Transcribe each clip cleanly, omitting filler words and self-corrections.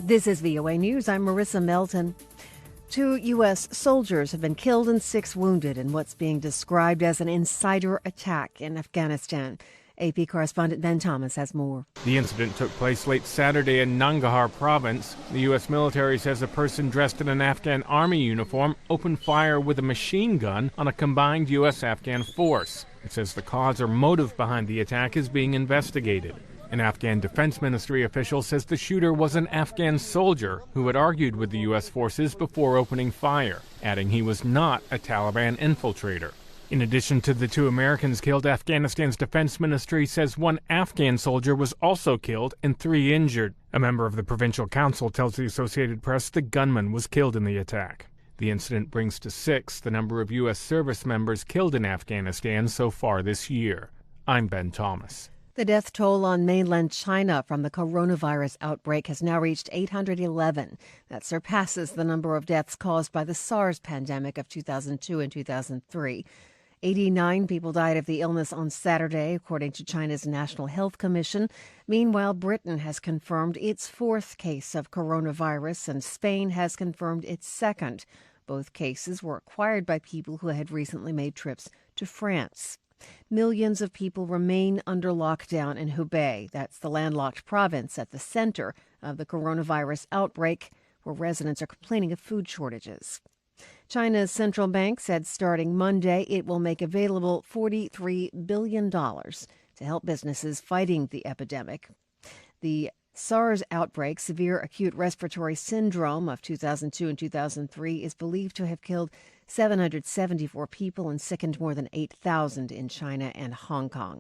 This is VOA News. I'm Marissa Melton. 2 U.S. soldiers have been killed and 6 wounded in what's being described as an insider attack in Afghanistan. AP correspondent Ben Thomas has more. The incident took place late Saturday in Nangarhar province. The U.S. military says a person dressed in an Afghan army uniform opened fire with a machine gun on a combined U.S. Afghan force. It says the cause or motive behind the attack is being investigated. An Afghan Defense Ministry official says the shooter was an Afghan soldier who had argued with the U.S. forces before opening fire, adding he was not a Taliban infiltrator. In addition to the 2 Americans killed, Afghanistan's Defense Ministry says 1 Afghan soldier was also killed and 3 injured. A member of the provincial council tells the Associated Press the gunman was killed in the attack. The incident brings to 6 the number of U.S. service members killed in Afghanistan so far this year. I'm Ben Thomas. The death toll on mainland China from the coronavirus outbreak has now reached 811. That surpasses the number of deaths caused by the SARS pandemic of 2002 and 2003. 89 people died of the illness on Saturday, according to China's National Health Commission. Meanwhile, Britain has confirmed its 4th case of coronavirus, and Spain has confirmed its 2nd. Both cases were acquired by people who had recently made trips to France. Millions of people remain under lockdown in Hubei. That's the landlocked province at the center of the coronavirus outbreak, where residents are complaining of food shortages. China's central bank said starting Monday it will make available $43 billion to help businesses fighting the epidemic. The SARS outbreak, severe acute respiratory syndrome of 2002 and 2003, is believed to have killed 774 people and sickened more than 8,000 in China and Hong Kong.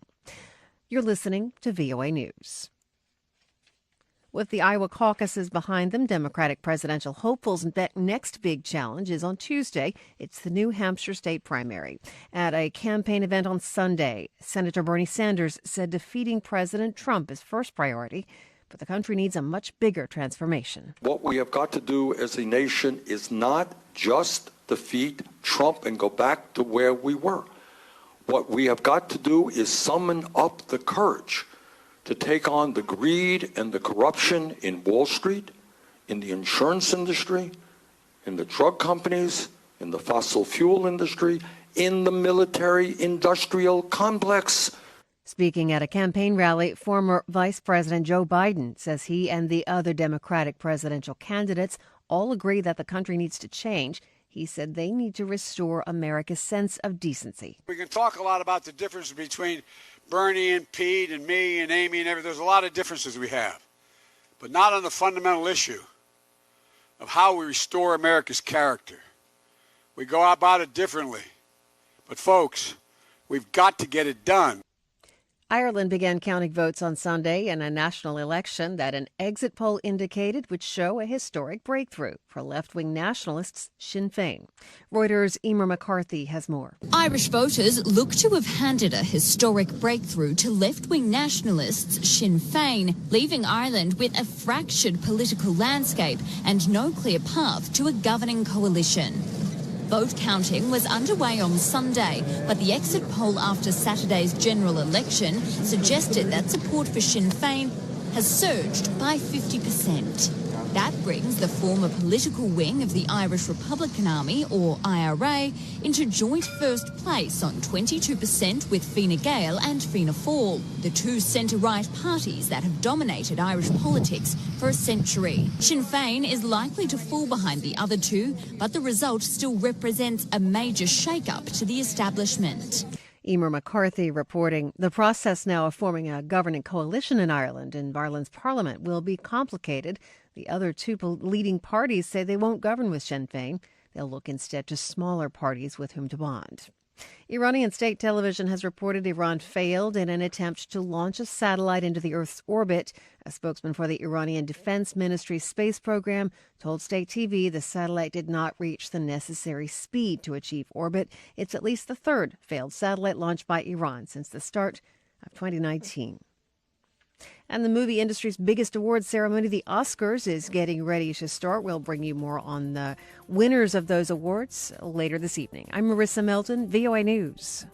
You're listening to VOA News. With the Iowa caucuses behind them, Democratic presidential hopefuls' next big challenge is on Tuesday. It's the New Hampshire state primary. At a campaign event on Sunday, Senator Bernie Sanders said defeating President Trump is first priority, but the country needs a much bigger transformation. What we have got to do as a nation is not just defeat Trump and go back to where we were. What we have got to do is summon up the courage to take on the greed and the corruption in Wall Street, in the insurance industry, in the drug companies, in the fossil fuel industry, in the military-industrial complex. Speaking at a campaign rally, former Vice President Joe Biden says he and the other Democratic presidential candidates all agree that the country needs to change. He said they need to restore America's sense of decency. We can talk a lot about the difference between Bernie and Pete and me and Amy and everything. There's a lot of differences we have, but not on the fundamental issue of how we restore America's character. We go about it differently. But folks, we've got to get it done. Ireland began counting votes on Sunday in a national election that an exit poll indicated would show a historic breakthrough for left-wing nationalists Sinn Féin. Reuters' Emer McCarthy has more. Irish voters look to have handed a historic breakthrough to left-wing nationalists Sinn Féin, leaving Ireland with a fractured political landscape and no clear path to a governing coalition. Vote counting was underway on Sunday, but the exit poll after Saturday's general election suggested that support for Sinn Féin has surged by 50%. That brings the former political wing of the Irish Republican Army, or IRA, into joint first place on 22% with Fine Gael and Fianna Fáil, the 2 centre-right parties that have dominated Irish politics for a century. Sinn Féin is likely to fall behind the other 2, but the result still represents a major shake-up to the establishment. Emer McCarthy reporting the process now of forming a governing coalition in Ireland Parliament will be complicated. The other 2 leading parties say they won't govern with Sinn Féin. They'll look instead to smaller parties with whom to bond. Iranian state television has reported Iran failed in an attempt to launch a satellite into the Earth's orbit. A spokesman for the Iranian Defense Ministry space program told state TV the satellite did not reach the necessary speed to achieve orbit. It's at least the 3rd failed satellite launch by Iran since the start of 2019. And the movie industry's biggest awards ceremony, the Oscars, is getting ready to start. We'll bring you more on the winners of those awards later this evening. I'm Marissa Melton, VOA News.